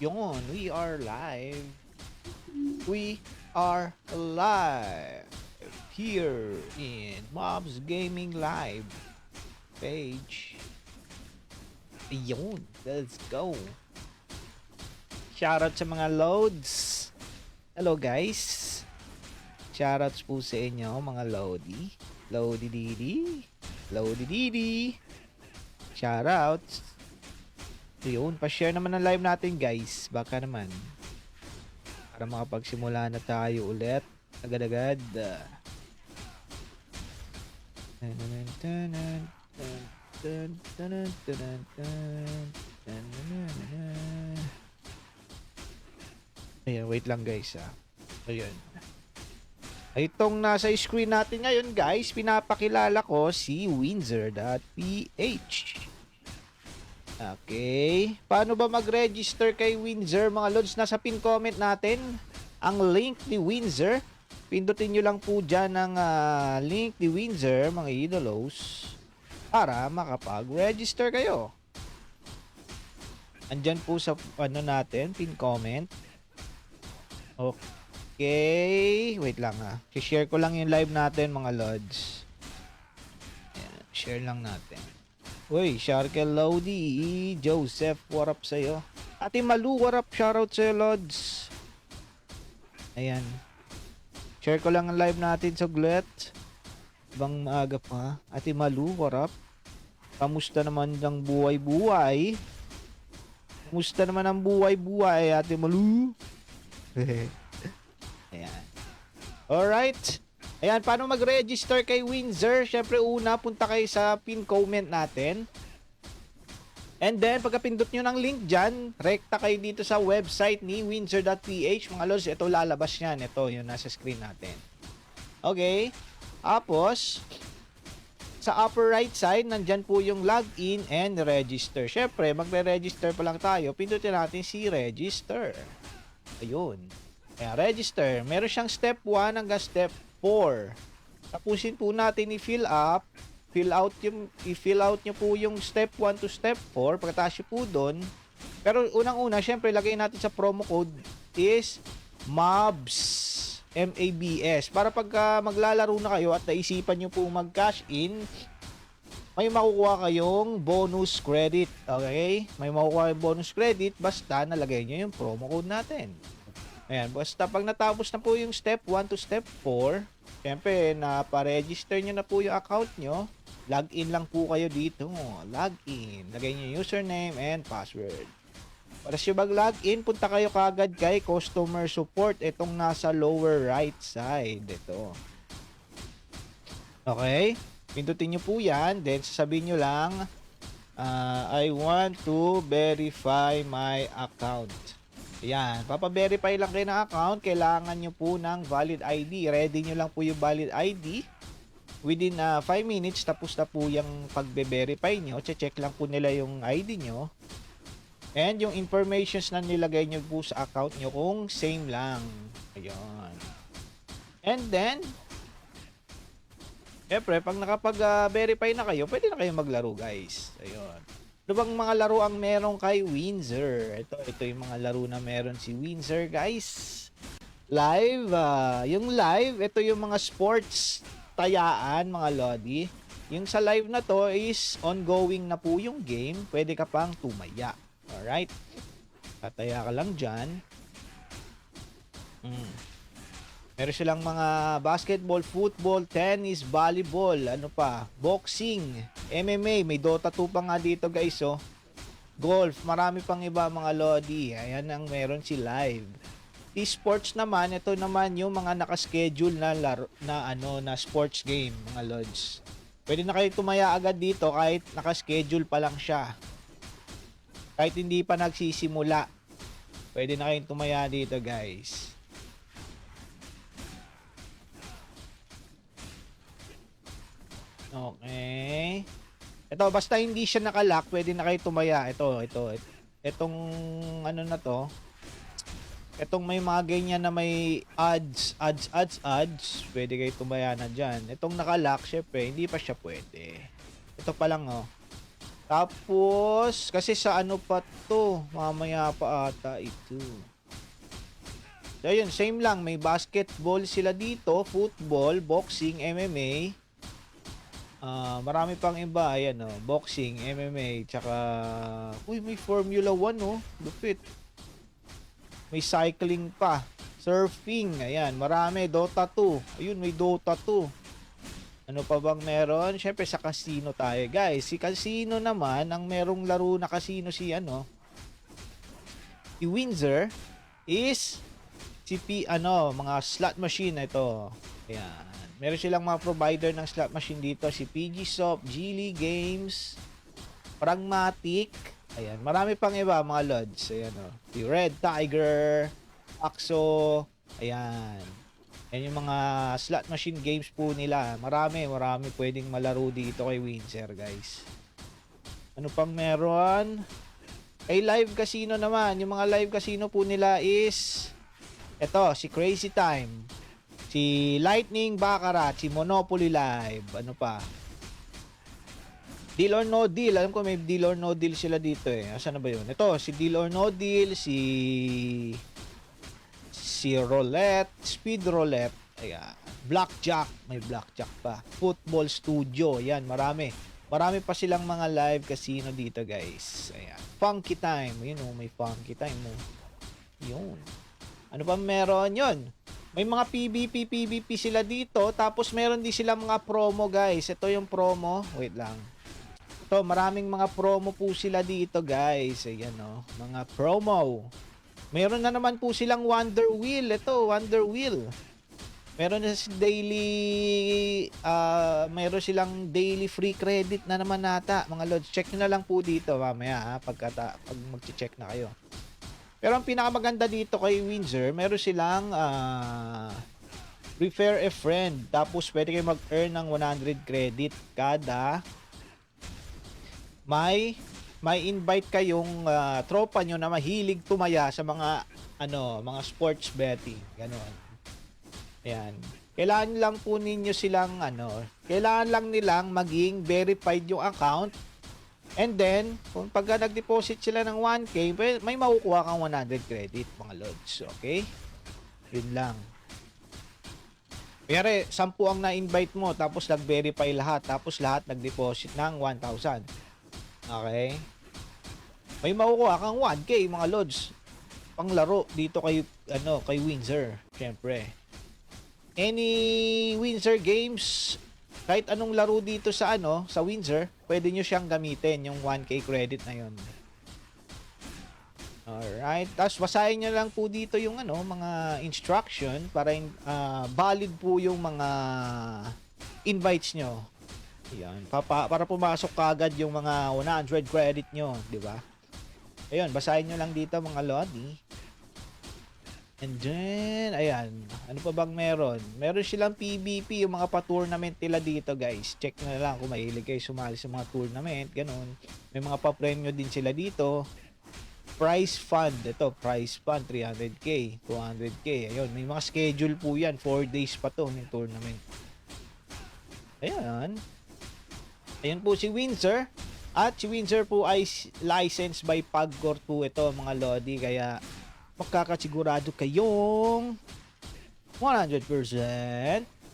Yun, we are live. We are live here in Mobs Gaming Live page. Ayun, let's go. Shoutout sa mga loads. Hello guys. Shoutouts po sa inyo mga loady. Loady didi. Loady didi. Shoutouts. Ayun, pa-share naman ng live natin guys. Baka naman. Para makapagsimula na tayo ulit. Agad-agad. Ayan, wait lang guys Ayan. Itong nasa screen natin ngayon guys, pinapakilala ko si Windsor.ph. Okay. Paano ba mag-register kay Windsor mga lods? Nasa pin comment natin ang link ni Windsor. Pindutin nyo lang po dyan ang link ni Windsor mga idolos para makapag-register kayo. Andyan po sa natin, pin comment. Okay. Wait lang I-share ko lang yung live natin mga lods. Ayan, share lang natin. Uy, Sharkel Lodi, Joseph, what up sa'yo? Ate Malu, what up? Shoutout sa'yo, Lods. Ayan. Share ko lang ang live natin sa Glet. Ibang maaga pa. Ate Malu, what up? Kamusta naman ang buhay-buhay? Kamusta naman ang buhay-buhay, Ate Malu? Ayan. Alright. Ayan, paano mag-register kay Windsor? Syempre, una, punta kayo sa pin comment natin. And then, pagkapindot nyo ng link dyan, rekta kayo dito sa website ni Windsor.ph. Mga lods, ito lalabas yan. Ito, yung nasa screen natin. Okay. Tapos, sa upper right side, nandyan po yung login and register. Syempre, magre-register pa lang tayo. Pindutin natin si register. Ayun. Ayan, register. Meron siyang step 1 hanggang step 4. Tapusin po natin i-fill out nyo po yung step 1 to step 4. Pagkatapos po doon. Pero unang-una, syempre, lagay natin sa promo code is MOBS. M-A-B-S. Para pagka maglalaro na kayo at naisipan nyo po mag-cash in, may makukuha kayong bonus credit. Okay? May makukuha kayong bonus credit basta nalagay nyo yung promo code natin. Ayan, basta pag natapos na po yung step 1 to step 4, syempre, naparegister nyo na po yung account nyo, login lang po kayo dito. Login. Lagay nyo yung username and password. Para siya mag-login, punta kayo kagad kay customer support. Itong nasa lower right side. Ito. Okay? Pindutin nyo po yan. Then, sasabihin nyo lang, I want to verify my account. Ayan, papaverify lang kayo ng account. Kailangan nyo po ng valid ID. Ready nyo lang po yung valid ID. Within 5 minutes, tapos na po yung pagbe-verify nyo. Check lang po nila yung ID nyo. And yung informations na nilagay nyo po sa account nyo kung same lang. Ayan. And then, syempre, pag nakapag-verify na kayo, pwede na kayo maglaro guys. Ayun. Ano bang mga laro ang meron kay Windsor? Ito yung mga laro na meron si Windsor, guys. Live, yung live, ito yung mga sports tayaan, mga lodi. Yung sa live na to is ongoing na po yung game. Pwede ka pang tumaya. Alright? Tataya ka lang dyan. Meron silang mga basketball, football, tennis, volleyball, ano pa, boxing, MMA, may Dota 2 pa nga dito guys golf, marami pang iba mga lodi. Ayan ang meron si live. Esports naman, ito naman yung mga naka-schedule na laro, na sports game mga lods. Pwede na kayo tumaya agad dito kahit naka-schedule pa lang siya. Kahit hindi pa nagsisimula. Pwede na kayong tumaya dito guys. Okay. Ito, basta hindi siya nakalock, pwede na kayo tumaya. Itong ano na to. Itong may mga ganyan na may ads. Pwede kayo tumaya na dyan. Itong nakalock, syempre, hindi pa siya pwede. Ito pa lang Tapos, kasi sa ano pa to, mamaya pa ata ito. So, ayun, same lang. May basketball sila dito, football, boxing, MMA. Marami pang iba. Ayan, oh, boxing, MMA, tsaka... Uy, may Formula 1, oh. Lupit. May cycling pa. Surfing, ayan, marami. Dota 2. Ayun, may Dota 2. Ano pa bang meron? Siyempre sa casino tayo, guys. Si casino naman, ang merong laro na casino si Windsor is mga slot machine na ito. Ayan. Meron silang mga provider ng slot machine dito. Si PG Soft, Geely Games, Pragmatic. Ayan. Marami pang iba, mga lods. Ayan, oh. Si Red Tiger, Axo. Ayan. Yan yung mga slot machine games po nila. Marami pwedeng malaro dito kay Windsor, guys. Ano pang meron? Kay Live Casino naman. Yung mga live casino po nila is eto, si Crazy Time, si Lightning Baccarat, si Monopoly Live, ano pa? Deal or No Deal. Alam ko may Deal or No Deal sila dito eh. Asan na ba yun? Ito, si Deal or No Deal, si Roulette, Speed Roulette, ayan. Blackjack, may Blackjack pa. Football Studio, yan, marami. Marami pa silang mga live casino dito, guys. Ayan. Funky Time, yun oh, may Funky Time oh. Yun. Ano pa meron yun? May mga PVP sila dito. Tapos meron din sila mga promo, guys. Ito yung promo. Wait lang. Ito, maraming mga promo po sila dito, guys. Ayan o. Mga promo. Meron na naman po silang Wonder Wheel. Ito, Wonder Wheel. Meron na meron silang daily free credit na naman nata. Mga lods, check nyo na lang po dito mamaya ha, pag mag-check na kayo. Pero ang pinakamaganda dito kay Windsor, meron silang refer a friend. Tapos pwede kayo mag-earn ng 100 credit kada may invite kayong tropa nyo na mahilig tumaya sa mga mga sports betting. Ganon. Ayan. Kailangan lang po ninyo silang kailangan lang nilang maging verified yung account. And then, kung pagka nag-deposit sila ng 1K, may makukuha kang 100 credit, mga lods. Okay? Yun lang. Pero 10 ang na-invite mo, tapos nag-verify lahat, tapos lahat nag-deposit ng 1,000. Okay? May makukuha kang 1K, mga lods. Panglaro dito kay Windsor. Siyempre. Any Windsor games, kahit anong laro dito sa Windsor, pwede nyo siyang gamitin yung 1K credit na yun. Alright, tapos basahin nyo lang po dito yung mga instruction para valid po yung mga invites nyo. Ayan, para pumasok kagad yung mga 100 credit nyo, di ba? Ayun, basahin nyo lang dito mga lodi. And then, ayan. Ano pa bang meron? Meron silang PVP, yung mga pa-tournament nila dito, guys. Check na lang kung mahilig kayo sumali sa mga tournament. Ganun. May mga pa-premyo din sila dito. Prize fund. Ito, prize fund. 300k, 200k. Ayun, may mga schedule po yan. 4 days pa to ng tournament. Ayan. Ayan po si Windsor. At si Windsor po ay licensed by Pagcor 2 ito, mga lodi. Kaya makakasigurado kayong 100%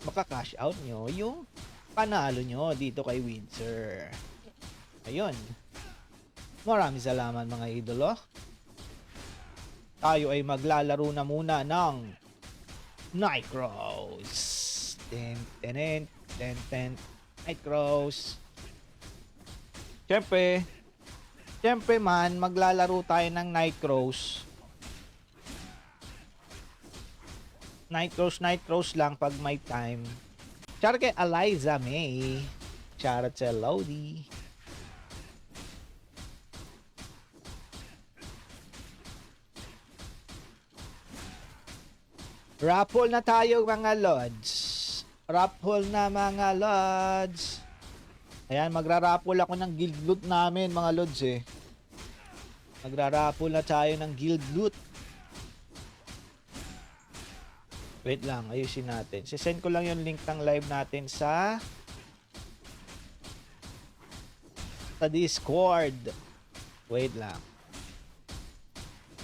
makakash out nyo yung panalo nyo dito kay Windsor. Ayun. Maraming salamat mga idolo. Tayo ay maglalaro na muna ng Nightcrows. Nightcrows. Siyempre man, maglalaro tayo ng Nightcrows. Nightcrows lang pag may time. Shout kay Eliza May. Shout sa Lodi. Raffle na tayo mga lods. Raffle na mga lods. Ayan, magra-raffle ako ng guild loot namin mga lods eh. Magra-raffle na tayo ng guild loot. Wait lang, ayusin natin. Sisend ko lang yung link ng live natin sa sa Discord. Wait lang.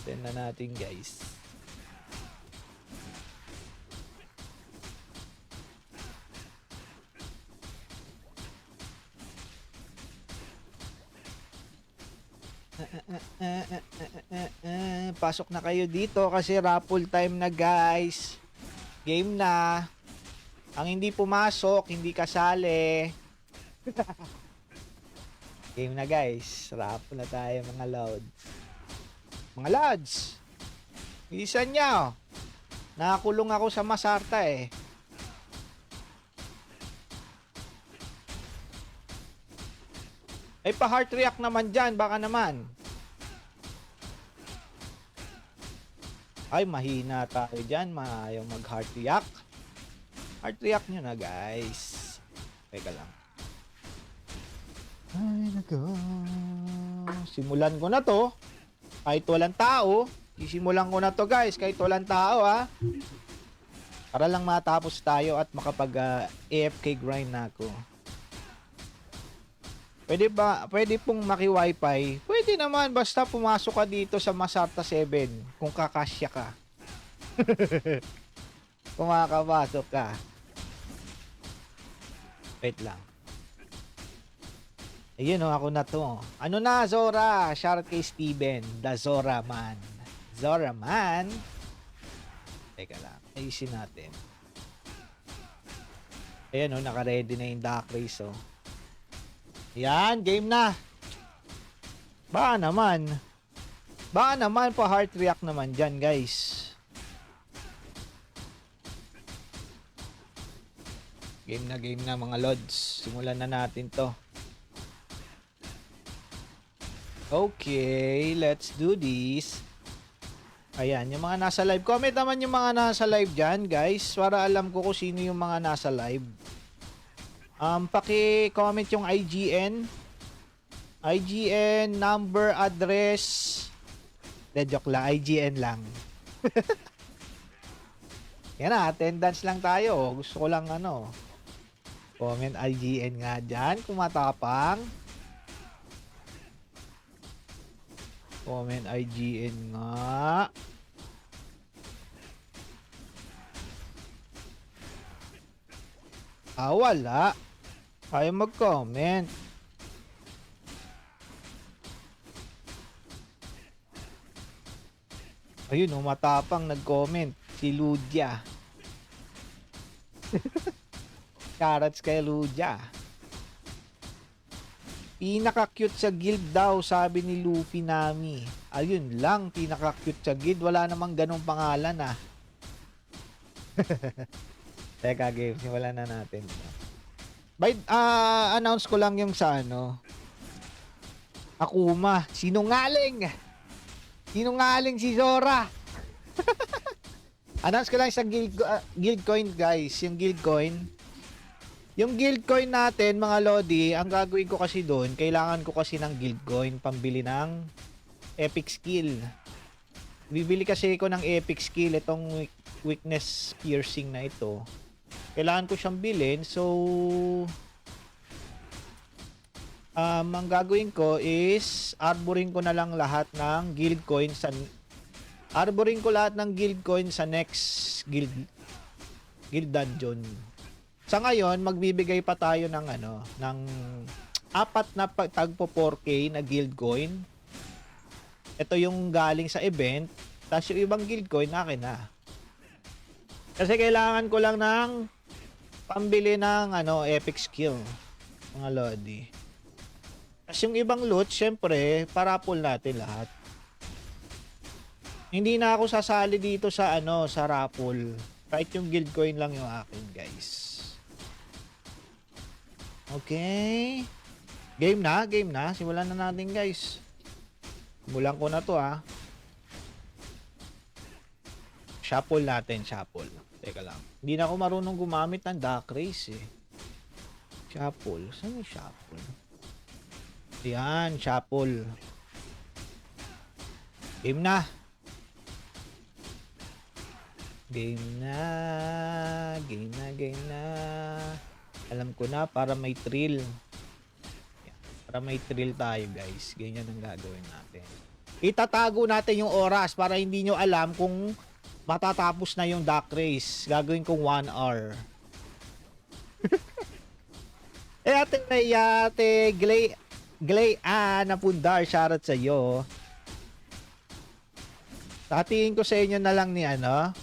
Send na natin guys. Pasok na kayo dito kasi raffle time na guys. Game na. Ang hindi pumasok, hindi kasali. Game na guys. Raffle na tayo mga lods. Mga lods. Bilisan nyo. Nakakulong ako sa Masarta eh. Ay pa heart react naman dyan. Baka naman. Ay mahina tayo dyan. Ayaw mag heart react. Heart react nyo na guys. Teka lang. Ay nako. Simulan ko na to. Kahit walang tao. Sisimulan ko na to guys. Kahit walang tao ha. Para lang matapos tayo at makapag AFK grind na ako. Pwede pong maki-wifi? Pwede naman, basta pumasok ka dito sa Masarta 7 kung kakasya ka. Kung makakapasok ka. Wait lang. Ayun o, ako na to. Ano na, Zora? Shout kay Steven. The Zora man. Zora man. Teka lang. Ayusin natin. Ayan o, naka-ready na yung Dark Race o. Yan, game na. Baka naman pa heart react naman dyan guys. Game na mga lods. Simulan na natin to. Okay, let's do this. Ayan, yung mga nasa live. Comment naman yung mga nasa live dyan guys. Para alam ko kung sino yung mga nasa live. Paki-comment yung IGN, number, address. De joke lang, IGN lang. Yan na, attendance lang tayo. Gusto ko lang comment IGN nga dyan, kung matapang. Comment IGN nga. Wala. Ayaw mag-comment. Ayun, matapang nag-comment. Si Ludia. Carrots kay Ludia. Pinaka-cute sa guild daw, sabi ni Luffy Nami. Ayun lang, pinaka-cute sa guild. Wala namang ganong pangalan ah. Teka, game. Simulan na natin. Announce ko lang yung sa Akuma. Sinungaling si Zora. Announce ko lang sa guild coin guys. Yung guild coin. Yung guild coin natin mga lodi, ang gagawin ko kasi doon, kailangan ko kasi ng guild coin pambili ng epic skill. Bibili kasi ko ng epic skill itong weakness piercing na ito. Kailangan ko siyang bilhin. So ang gagawin ko is arboring ko na lang lahat ng guild coin sa next guild dungeon. Sa ngayon, magbibigay pa tayo ng ng 4 na tagpo 4K na guild coin. Ito yung galing sa event, tapos yung ibang guild coin akin na. Kasi kailangan ko lang ng pambili ng epic skill mga lodi. Tapos yung ibang loot, syempre, parapol natin lahat. Hindi na ako sasali dito sa sa raffle. Kahit yung guild coin lang yung akin, guys. Okay. Game na. Simulan na natin, guys. Simulan ko na to, ha. Shuffle natin, shuffle. Teka lang. Hindi na ako marunong gumamit ng Dark Race, eh. Shuffle. Saan yung shuffle? Yan, shuffle. Game na. Game na. Alam ko na, para may thrill. Yan. Para may thrill tayo guys. Ganyan ang gagawin natin. Itatago natin yung oras para hindi nyo alam kung matatapos na yung duck race. Gagawin kong 1 hour. ate Glay na pundar. Shoutout sa iyo. Hatiin ko sa inyo na lang ni ano.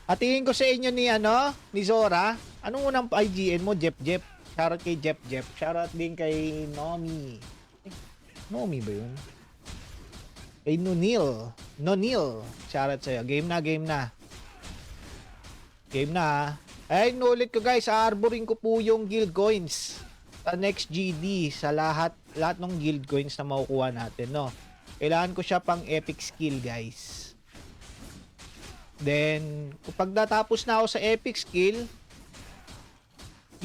Hatiin ko sa inyo ni Zora. Anong unang IGN mo? Jep. Shoutout kay Jep. Shoutout din kay Nomi. Nomi ba yun? Kay Nonil. Shoutout sa'yo. Game na. Ay, nulit ko guys. Arborin ko po yung guild coins sa next GD. Sa lahat ng guild coins na makukuha natin, no? Kailangan ko siya pang epic skill, guys. Then, kapag natapos na ako sa epic skill,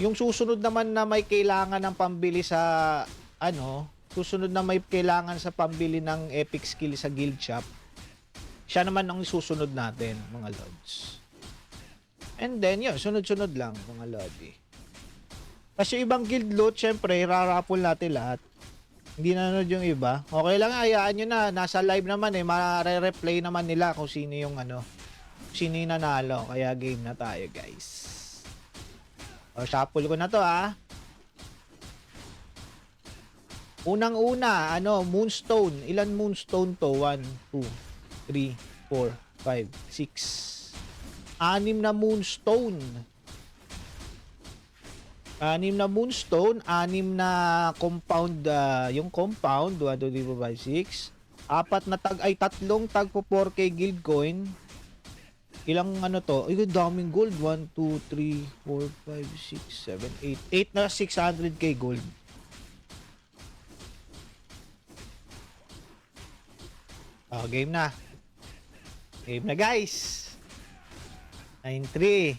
yung susunod naman na may kailangan ng pambili sa, susunod na may kailangan sa pambili ng epic skill sa guild shop, siya naman ang susunod natin, mga lords. And then, yun, sunod-sunod lang, mga lodi. Kasi ibang guild loot, syempre, rarapol natin lahat. Hindi nanonood yung iba. Okay lang, hayaan nyo na. Nasa live naman mare-replay naman nila kung sino yung sino yung nanalo. Kaya game na tayo, guys. O, shuffle ko na to, Unang-una, Moonstone. Ilan Moonstone to? 1, 2, 3, 4, 5, 6. 6 na Moonstone. 6 na Moonstone, 6 na compound, yung compound, 1, 2, 3, 4, 5, 6. 4 na tag, ay 3 tag po 4K guild coin. Ilang to? Ay, daming gold. 1, 2, 3, 4, 5, 6, 7, 8. 8 na 600k gold. Oh, game na. Game na, guys. 9, 3,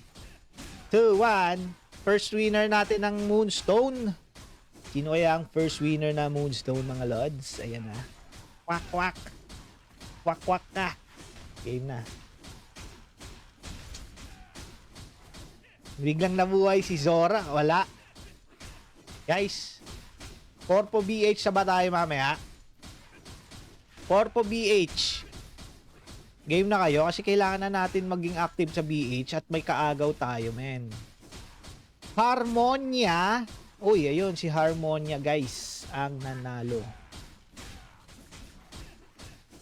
2, 1. First winner natin ng Moonstone. Sino kaya ang first winner na Moonstone, mga lods? Ayan na. Kwak. Kwak na. Game na. Biglang nabuhay si Zora. Wala. Guys, Corpo BH sa ba tayo mamaya? Corpo BH. Game na kayo kasi kailangan na natin maging active sa BH at may kaagaw tayo, men. Harmonia. Uy, ayun si Harmonia, guys, ang nanalo.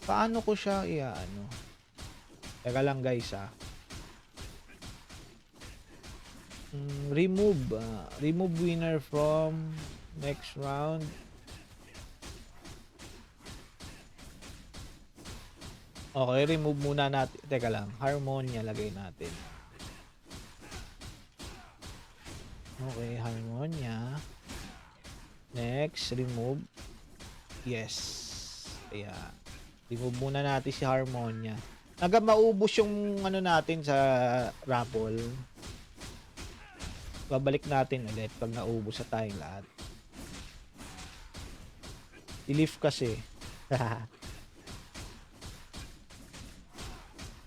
Paano ko siya Teka lang, guys, remove winner from next round. Okay, remove muna natin. Teka lang, Harmonia lagay natin. Okay, Harmonia. Next, remove. Yes. Ayan. Remove muna natin si Harmonia. Hanggang maubos yung natin sa raffle. Babalik natin ulit pag naubos sa tayong lahat. I-lift kasi.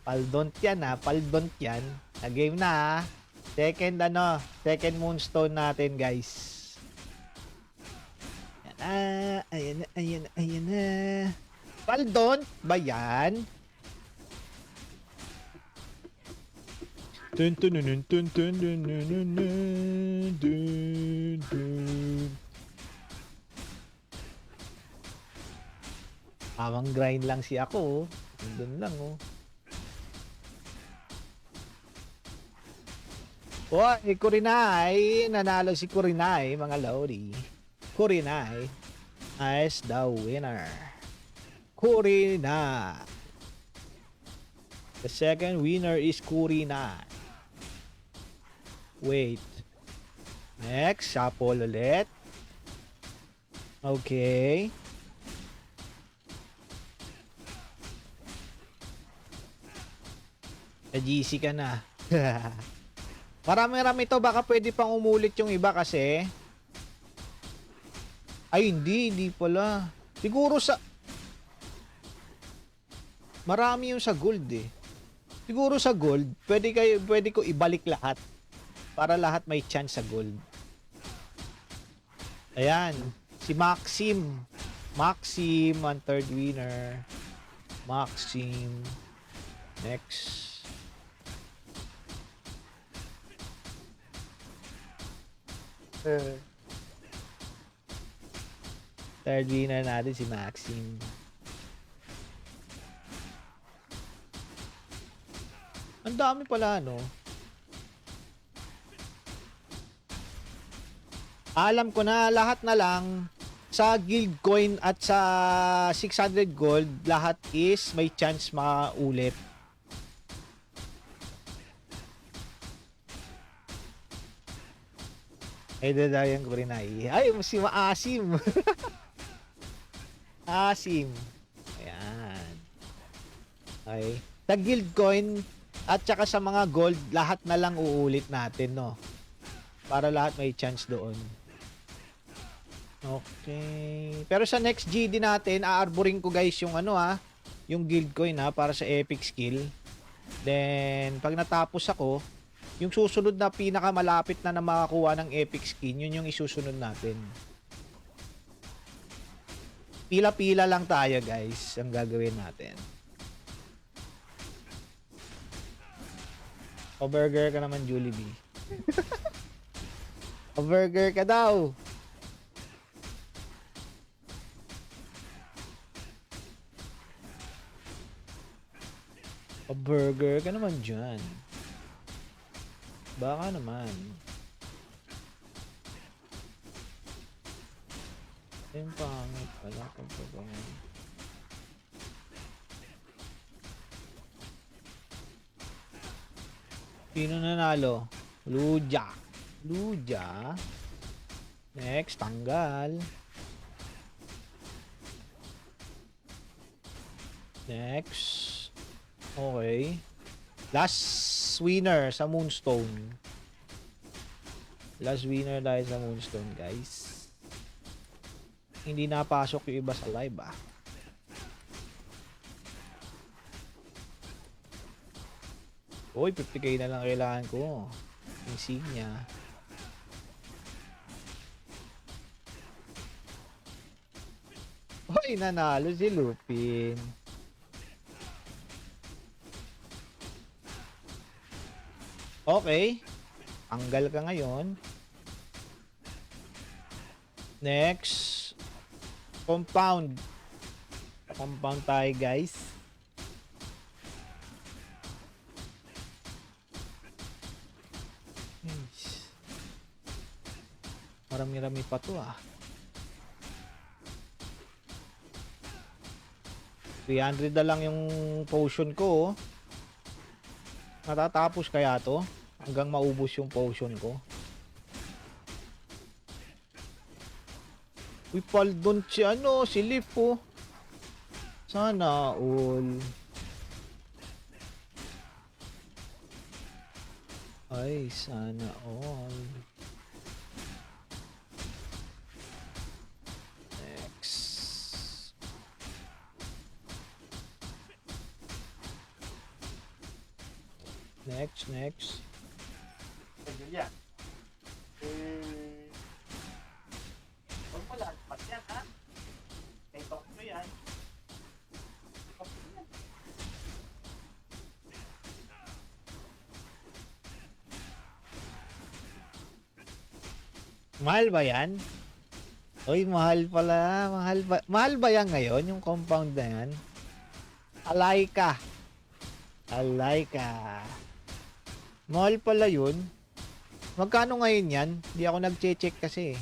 Paldont yan Paldont yan. Na-game na Second Moonstone natin, guys. Ayan na. Paldont ba yan? Amang grind lang si ako. Doon lang, Uy, Kurinay. Nanalo si Kurinay, mga lodi. Kurinay is the winner. Kurinay. The second winner is Kurinay. Wait. Next, shuffle ulit. Okay. GC ka na. Marami-rami to, baka pwede pang umulit yung iba kasi. Ay, hindi pala. Siguro marami yung sa gold Siguro sa gold, pwede ko ibalik lahat para lahat may chance sa gold. Ayan. Si Maxim. Maxim, ang third winner. Maxim. Next. Third winner natin si Maxim. Ang dami pala, no? Alam ko na, lahat na lang sa guild coin at sa 600 gold, lahat is may chance makaulit. Ay, dadayan ko rin ay si Maasim. Asim. Ayan. Okay. Sa guild coin at saka sa mga gold, lahat na lang uulit natin, no? Para lahat may chance doon. Okay. Pero sa next GD natin, aarboring ko guys yung yung guild coin para sa epic skill. Then, pag natapos ako, yung susunod na pinakamalapit na makakuha ng epic skin, yun yung isusunod natin. Pila-pila lang tayo guys, ang gagawin natin. O-burger ka naman, Julie B. O-burger ka daw. O-burger ka naman dyan. Baka naman. Yung pangit pala kung pagawin. Sino nanalo? Luja. Luja. Next, tanggal. Next. Okay. Last winner sa Moonstone. Last winner dahil sa Moonstone, guys. Hindi napasok yung iba sa live, Uy, 50k na lang kailangan ko. Insignia. Uy, nanalo si Lupin. Okay. Tanggal ka ngayon. Next. Compound. Compound tayo, guys. Marami-rami pa to 300 na lang yung potion ko. Matatapos kaya to? Hanggang maubos yung potion ko. Uy, paldon si si Lip Sana all. Ay, sana all. Next. Julia. Huwag mo lang. Pas yan, ha? Kay talk mo yan. Mahal ba yan? Uy, mahal pala. Mahal ba yan ngayon? Yung compound na yan? Alaika. Mahal pala yun. Magkano ngayon yan? Hindi ako nag-check kasi.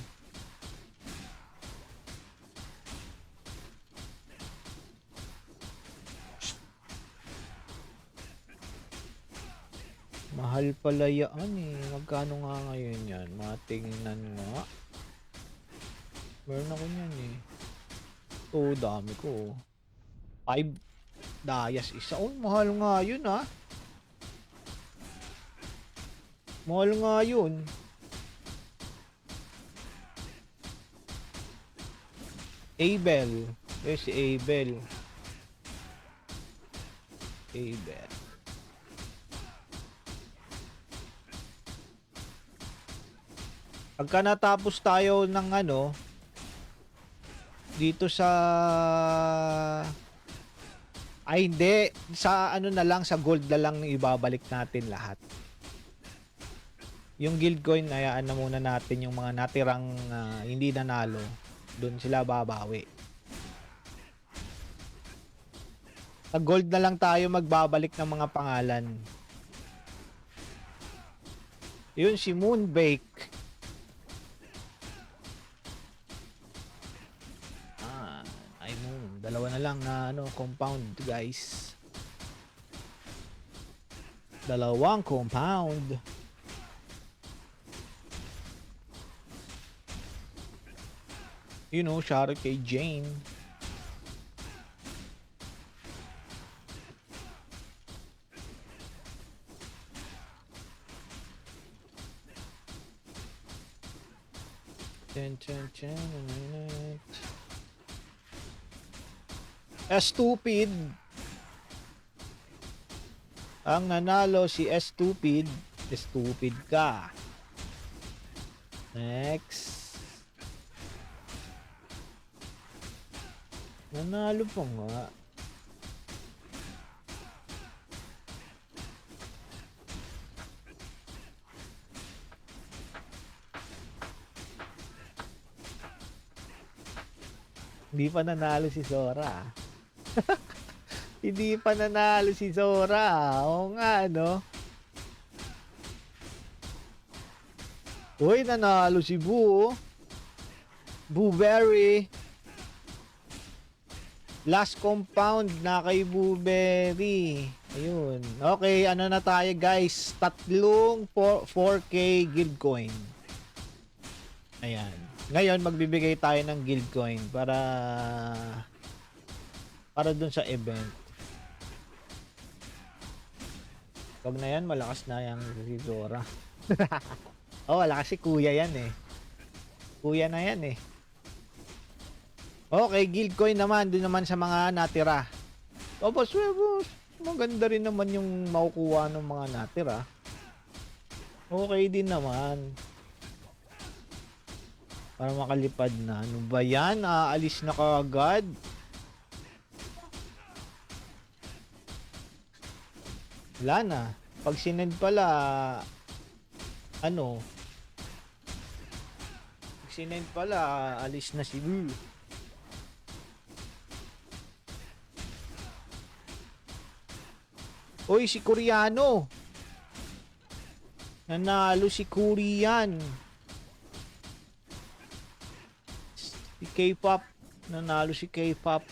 Mahal pala yan Magkano nga ngayon yan? Matingnan nga. Meron ako yan dami ko. 5 dayas isa. Oh, mahal nga yun Mahal nga yun. Abel. Where's si Abel? Pagka natapos tayo ng Dito sa... Ay, hindi. Sa ano na lang, sa gold na lang ibabalik natin lahat. Yung guild coin, hayaan na muna natin yung mga natirang hindi nanalo. Doon sila babawi. Sa gold na lang tayo magbabalik ng mga pangalan. Yun si Moonbake. Ay Moon. Dalawa na lang na compound, guys. Dalawang compound. You know, shout out kay Jane. Stupid. Ang nanalo si Stupid. Stupid ka. Next. Nanalo pa nga. Hindi pa nanalo si Sora. Hindi pa nanalo si Sora. Oo nga, no? Uy, nanalo si Boo. Booberry. Last compound na kay Booberry. Ayun. Okay, ano na tayo guys? Tatlong 4K guild coin. Ayan. Ngayon, magbibigay tayo ng guild coin para dun sa event. Wag na yan, malakas na yung si Zora. Oh, wala kasi kuya yan eh. Kuya na yan eh. Okay, guild coin naman, dun naman sa mga natira. Tapos, maganda rin naman yung makukuha ng mga natira. Okay din naman. Para makalipad na. Ano ba yan? Aalis na kaagad. Wala na. Pag sinend pala, pag sinend pala, alis na si Boo. Uy, si Koreano. Nanalo si Korean. Si K-pop. Nanalo si K-pop.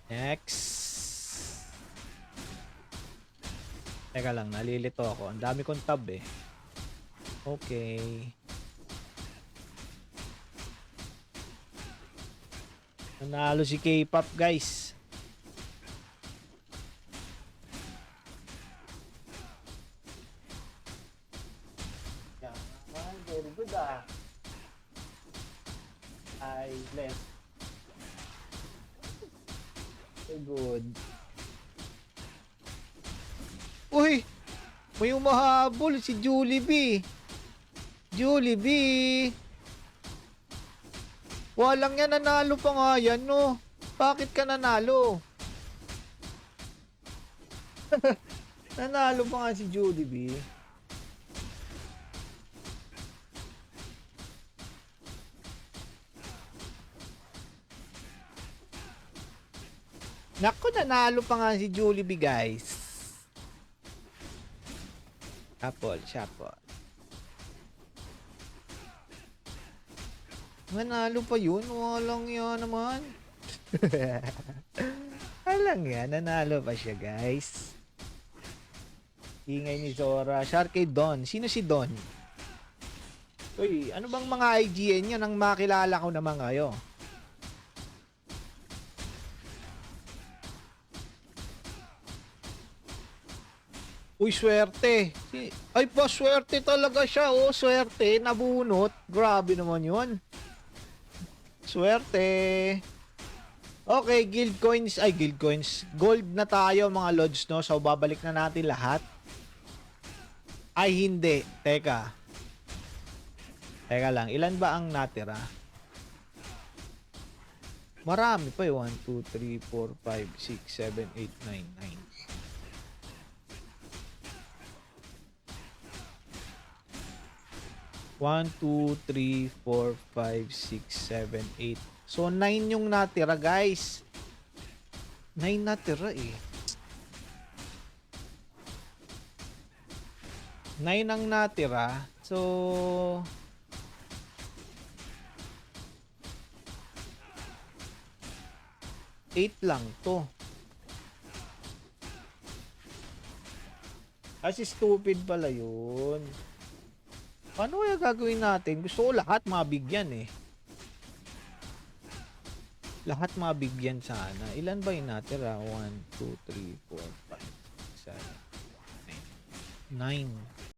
Next. Teka lang, nalilito ako. Ang dami kong tab eh. Okay. Nanalo si K-pop, guys. Yeah, very good ah. I left. Very good. Uy! May umahabol si Jollibee. Jollibee! Walang yan, nanalo pa nga yan, no? Bakit ka nanalo? Nanalo pa nga si Jollibee. Naku, nanalo pa nga si Jollibee, guys. Shuffle. Nanalo pa yun? Walang yan naman. Walang yan. Nanalo pa siya, guys. Ingay ni Zora. Sharky Don. Sino si Don? Uy, ano bang mga IGN yan? Ang makilala ko naman kayo. Uy, swerte. Ay, pa swerte talaga siya. Oh, swerte. Nabunot. Grabe naman yun. Swerte. Okay, guild coins. Ay, guild coins. Gold na tayo, mga lods, no? So, babalik na natin lahat. Ay, hindi. Teka. Teka lang, ilan ba ang natira? Marami pa eh. 1, 2, 3, 4, 5, 6, 7, 8, 9, 9. 1, 2, 3, 4, 5, 6, 7, 8. So, 9 yung natira, guys. 9 natira eh. 9 ang natira. So, eight lang to. Kasi stupid pala yun. Paano kaya gagawin natin? Gusto ko lahat mabigyan eh. Lahat mabigyan sana. Ilan ba yung natira? 1, 2, 3, 4, 5, 6, 7, 8, 9.